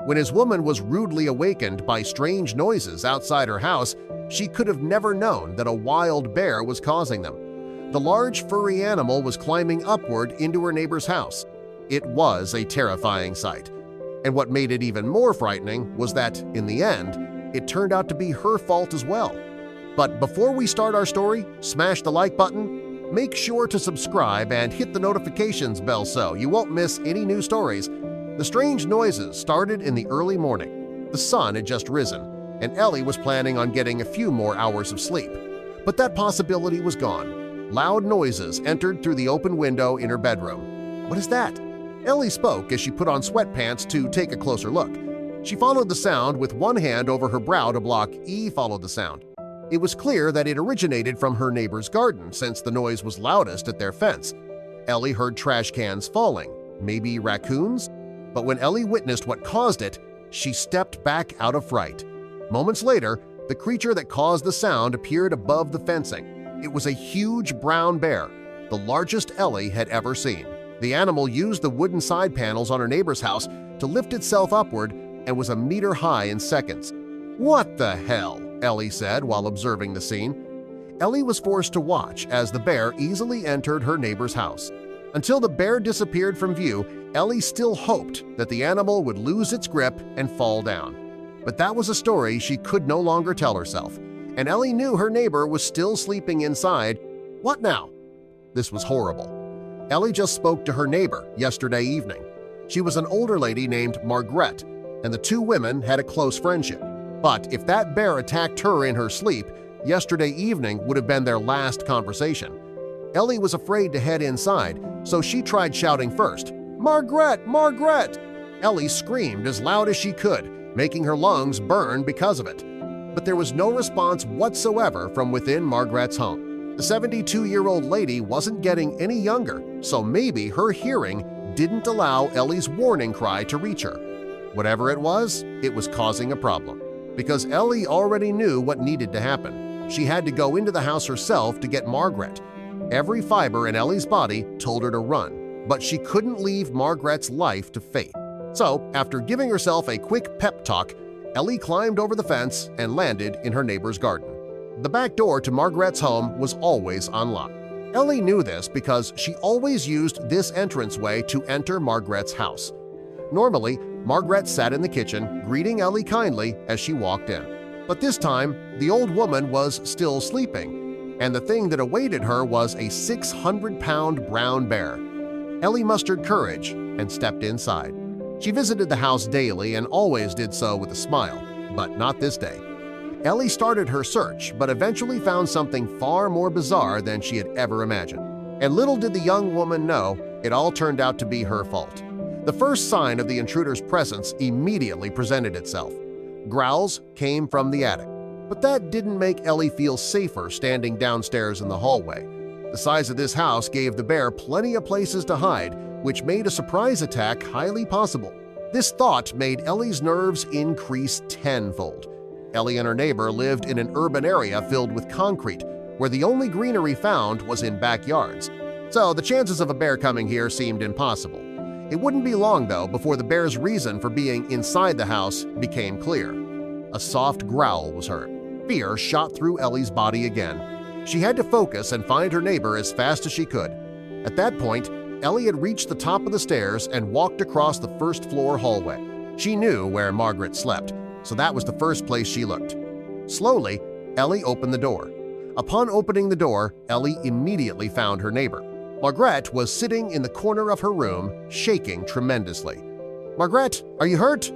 When his woman was rudely awakened by strange noises outside her house, she could have never known that a wild bear was causing them. The large furry animal was climbing upward into her neighbor's house. It was a terrifying sight. And what made it even more frightening was that, in the end, it turned out to be her fault as well. But before we start our story, smash the like button, make sure to subscribe and hit the notifications bell so you won't miss any new stories. The strange noises started in the early morning. The sun had just risen, and Ellie was planning on getting a few more hours of sleep. But that possibility was gone. Loud noises entered through the open window in her bedroom. "What is that?" Ellie spoke as she put on sweatpants to take a closer look. She followed the sound with one hand over her brow to block followed the sound. It was clear that it originated from her neighbor's garden since the noise was loudest at their fence. Ellie heard trash cans falling, maybe raccoons? But when Ellie witnessed what caused it, she stepped back out of fright. Moments later, the creature that caused the sound appeared above the fencing. It was a huge brown bear, the largest Ellie had ever seen. The animal used the wooden side panels on her neighbor's house to lift itself upward and was a meter high in seconds. "What the hell?" Ellie said while observing the scene. Ellie was forced to watch as the bear easily entered her neighbor's house. Until the bear disappeared from view, Ellie still hoped that the animal would lose its grip and fall down. But that was a story she could no longer tell herself, and Ellie knew her neighbor was still sleeping inside. What now? This was horrible. Ellie just spoke to her neighbor yesterday evening. She was an older lady named Margaret, and the two women had a close friendship. But if that bear attacked her in her sleep, yesterday evening would have been their last conversation. Ellie was afraid to head inside, so she tried shouting first, "Margaret! Margaret!" Ellie screamed as loud as she could, making her lungs burn because of it. But there was no response whatsoever from within Margaret's home. The 72-year-old lady wasn't getting any younger, so maybe her hearing didn't allow Ellie's warning cry to reach her. Whatever it was causing a problem. Because Ellie already knew what needed to happen. She had to go into the house herself to get Margaret. Every fiber in Ellie's body told her to run, but she couldn't leave Margaret's life to fate. So, after giving herself a quick pep talk, Ellie climbed over the fence and landed in her neighbor's garden. The back door to Margaret's home was always unlocked. Ellie knew this because she always used this entranceway to enter Margaret's house. Normally, Margaret sat in the kitchen, greeting Ellie kindly as she walked in. But this time, the old woman was still sleeping, and the thing that awaited her was a 600-pound brown bear. Ellie mustered courage and stepped inside. She visited the house daily and always did so with a smile, but not this day. Ellie started her search but eventually found something far more bizarre than she had ever imagined. And little did the young woman know, it all turned out to be her fault. The first sign of the intruder's presence immediately presented itself. Growls came from the attic, but that didn't make Ellie feel safer standing downstairs in the hallway. The size of this house gave the bear plenty of places to hide, which made a surprise attack highly possible. This thought made Ellie's nerves increase tenfold. Ellie and her neighbor lived in an urban area filled with concrete, where the only greenery found was in backyards. So the chances of a bear coming here seemed impossible. It wouldn't be long, though, before the bear's reason for being inside the house became clear. A soft growl was heard. Fear shot through Ellie's body again. She had to focus and find her neighbor as fast as she could. At that point, Ellie had reached the top of the stairs and walked across the first-floor hallway. She knew where Margaret slept, so that was the first place she looked. Slowly, Ellie opened the door. Upon opening the door, Ellie immediately found her neighbor. Margaret was sitting in the corner of her room, shaking tremendously. "Margaret, are you hurt?"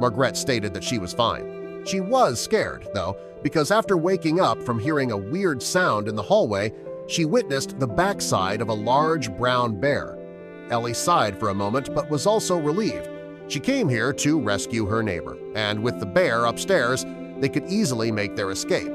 Margaret stated that she was fine. She was scared, though, because after waking up from hearing a weird sound in the hallway, she witnessed the backside of a large brown bear. Ellie sighed for a moment but was also relieved. She came here to rescue her neighbor, and with the bear upstairs, they could easily make their escape.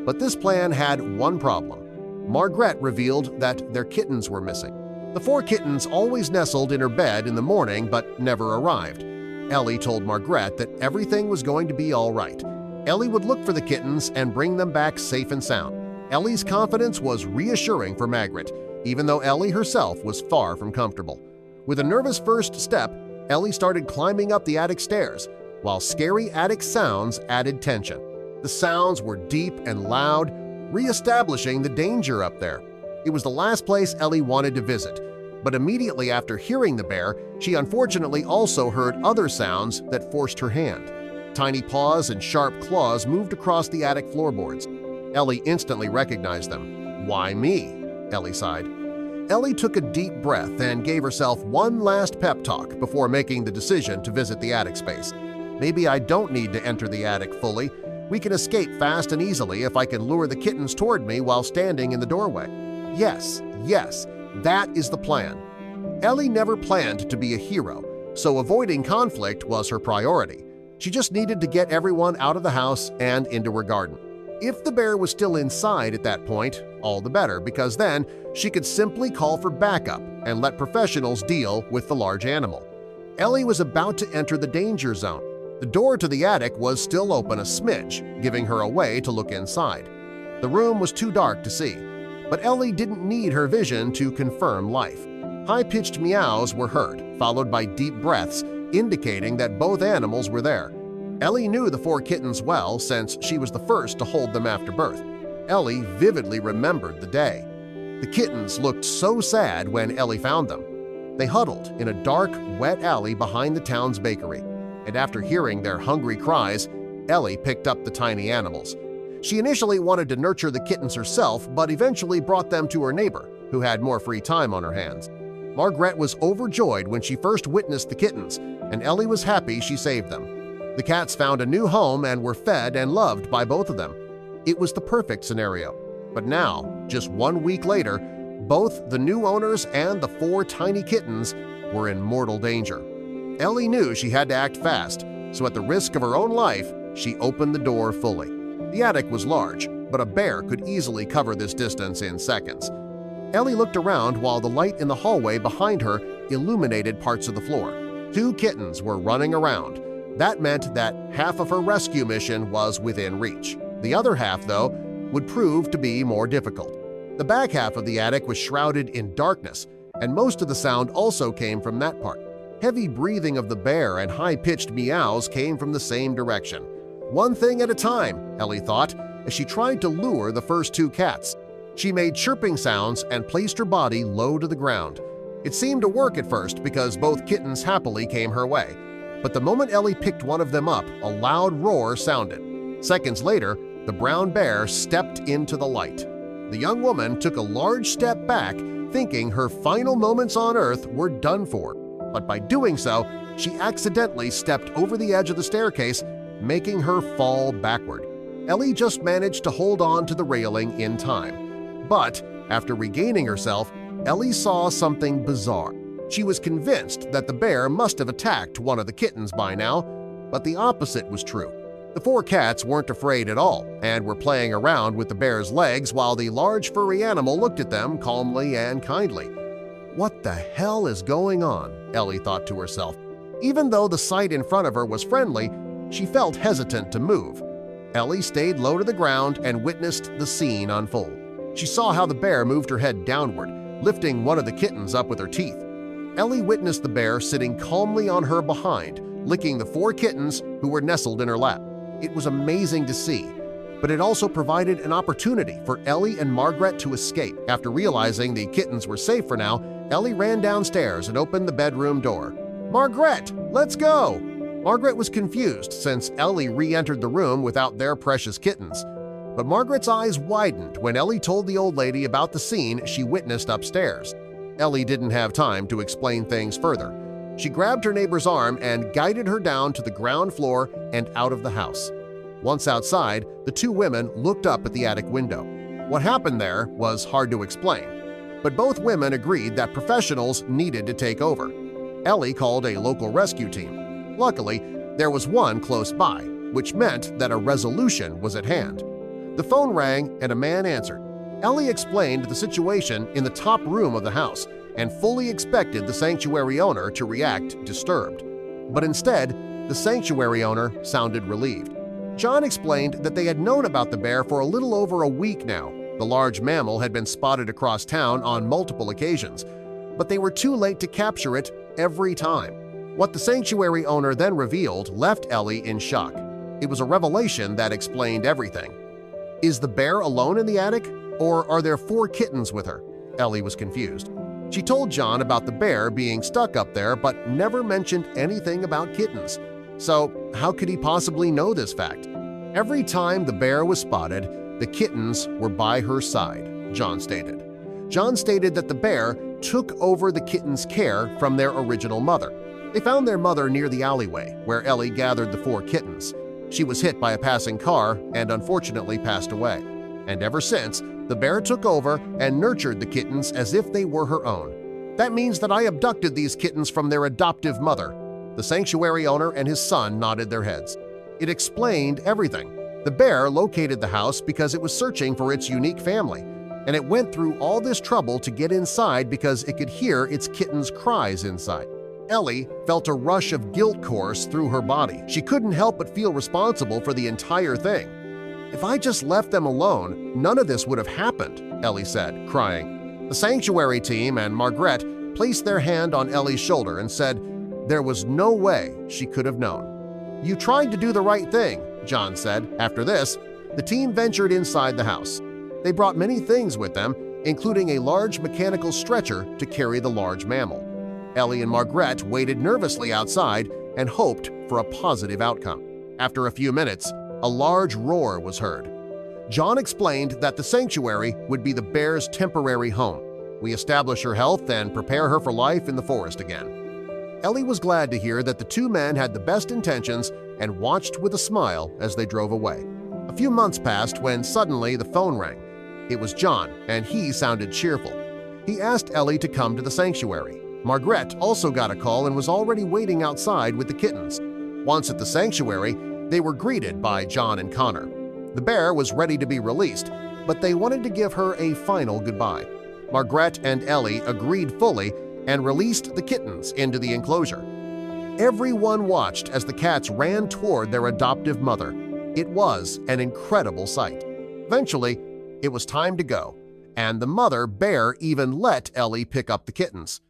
But this plan had one problem. Margaret revealed that their kittens were missing. The 4 kittens always nestled in her bed in the morning but never arrived. Ellie told Margaret that everything was going to be all right. Ellie would look for the kittens and bring them back safe and sound. Ellie's confidence was reassuring for Margaret, even though Ellie herself was far from comfortable. With a nervous first step, Ellie started climbing up the attic stairs. while scary attic sounds added tension. The sounds were deep and loud, re-establishing the danger up there. It was the last place Ellie wanted to visit, but immediately after hearing the bear, she unfortunately also heard other sounds that forced her hand. Tiny paws and sharp claws moved across the attic floorboards. Ellie instantly recognized them. "Why me?" Ellie sighed. Ellie took a deep breath and gave herself one last pep talk before making the decision to visit the attic space. "Maybe I don't need to enter the attic fully. We can escape fast and easily if I can lure the kittens toward me while standing in the doorway." Yes, that is the plan. Ellie never planned to be a hero, so avoiding conflict was her priority. She just needed to get everyone out of the house and into her garden. If the bear was still inside at that point, all the better, because then she could simply call for backup and let professionals deal with the large animal. Ellie was about to enter the danger zone. The door to the attic was still open a smidge, giving her a way to look inside. The room was too dark to see, but Ellie didn't need her vision to confirm life. High-pitched meows were heard, followed by deep breaths, indicating that both animals were there. Ellie knew the 4 kittens well since she was the first to hold them after birth. Ellie vividly remembered the day. The kittens looked so sad when Ellie found them. They huddled in a dark, wet alley behind the town's bakery, and after hearing their hungry cries, Ellie picked up the tiny animals. She initially wanted to nurture the kittens herself, but eventually brought them to her neighbor, who had more free time on her hands. Margaret was overjoyed when she first witnessed the kittens, and Ellie was happy she saved them. The cats found a new home and were fed and loved by both of them. It was the perfect scenario. But now, just 1 week later, both the new owners and the 4 tiny kittens were in mortal danger. Ellie knew she had to act fast, so at the risk of her own life, she opened the door fully. The attic was large, but a bear could easily cover this distance in seconds. Ellie looked around while the light in the hallway behind her illuminated parts of the floor. 2 kittens were running around. That meant that half of her rescue mission was within reach. The other half, though, would prove to be more difficult. The back half of the attic was shrouded in darkness, and most of the sound also came from that part. Heavy breathing of the bear and high-pitched meows came from the same direction. One thing at a time, Ellie thought, as she tried to lure the first 2 cats. She made chirping sounds and placed her body low to the ground. It seemed to work at first because both kittens happily came her way. But the moment Ellie picked one of them up, a loud roar sounded. Seconds later, the brown bear stepped into the light. The young woman took a large step back, thinking her final moments on Earth were done for. But by doing so, she accidentally stepped over the edge of the staircase, making her fall backward. Ellie just managed to hold on to the railing in time. But after regaining herself, Ellie saw something bizarre. She was convinced that the bear must have attacked one of the kittens by now, but the opposite was true. The 4 cats weren't afraid at all and were playing around with the bear's legs while the large furry animal looked at them calmly and kindly. "What the hell is going on?" Ellie thought to herself. Even though the sight in front of her was friendly, she felt hesitant to move. Ellie stayed low to the ground and witnessed the scene unfold. She saw how the bear moved her head downward, lifting one of the kittens up with her teeth. Ellie witnessed the bear sitting calmly on her behind, licking the 4 kittens who were nestled in her lap. It was amazing to see, but it also provided an opportunity for Ellie and Margaret to escape. After realizing the kittens were safe for now, Ellie ran downstairs and opened the bedroom door. "Margaret, let's go!" Margaret was confused since Ellie re-entered the room without their precious kittens. But Margaret's eyes widened when Ellie told the old lady about the scene she witnessed upstairs. Ellie didn't have time to explain things further. She grabbed her neighbor's arm and guided her down to the ground floor and out of the house. Once outside, the 2 women looked up at the attic window. What happened there was hard to explain, but both women agreed that professionals needed to take over. Ellie called a local rescue team. Luckily, there was one close by, which meant that a resolution was at hand. The phone rang and a man answered. Ellie explained the situation in the top room of the house and fully expected the sanctuary owner to react disturbed. But instead, the sanctuary owner sounded relieved. John explained that they had known about the bear for a little over a week now. The large mammal had been spotted across town on multiple occasions, but they were too late to capture it every time. What the sanctuary owner then revealed left Ellie in shock. It was a revelation that explained everything. Is the bear alone in the attic, or are there 4 kittens with her? Ellie was confused. She told John about the bear being stuck up there but never mentioned anything about kittens. So how could he possibly know this fact? Every time the bear was spotted, the kittens were by her side, John stated. John stated that the bear took over the kittens' care from their original mother. They found their mother near the alleyway, where Ellie gathered the 4 kittens. She was hit by a passing car and unfortunately passed away. And ever since, the bear took over and nurtured the kittens as if they were her own. That means that I abducted these kittens from their adoptive mother. The sanctuary owner and his son nodded their heads. It explained everything. The bear located the house because it was searching for its unique family, and it went through all this trouble to get inside because it could hear its kittens' cries inside. Ellie felt a rush of guilt course through her body. She couldn't help but feel responsible for the entire thing. "If I just left them alone, none of this would have happened," Ellie said, crying. The sanctuary team and Margaret placed their hand on Ellie's shoulder and said there was no way she could have known. "You tried to do the right thing," John said. After this, the team ventured inside the house. They brought many things with them, including a large mechanical stretcher to carry the large mammal. Ellie and Margaret waited nervously outside and hoped for a positive outcome. After a few minutes, a large roar was heard. John explained that the sanctuary would be the bear's temporary home. "We establish her health and prepare her for life in the forest again." Ellie was glad to hear that the 2 men had the best intentions and watched with a smile as they drove away. A few months passed when suddenly the phone rang. It was John, and he sounded cheerful. He asked Ellie to come to the sanctuary. Margaret also got a call and was already waiting outside with the kittens. Once at the sanctuary, they were greeted by John and Connor. The bear was ready to be released, but they wanted to give her a final goodbye. Margaret and Ellie agreed fully and released the kittens into the enclosure. Everyone watched as the cats ran toward their adoptive mother. It was an incredible sight. Eventually, it was time to go, and the mother bear even let Ellie pick up the kittens,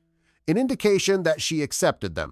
an indication that she accepted them.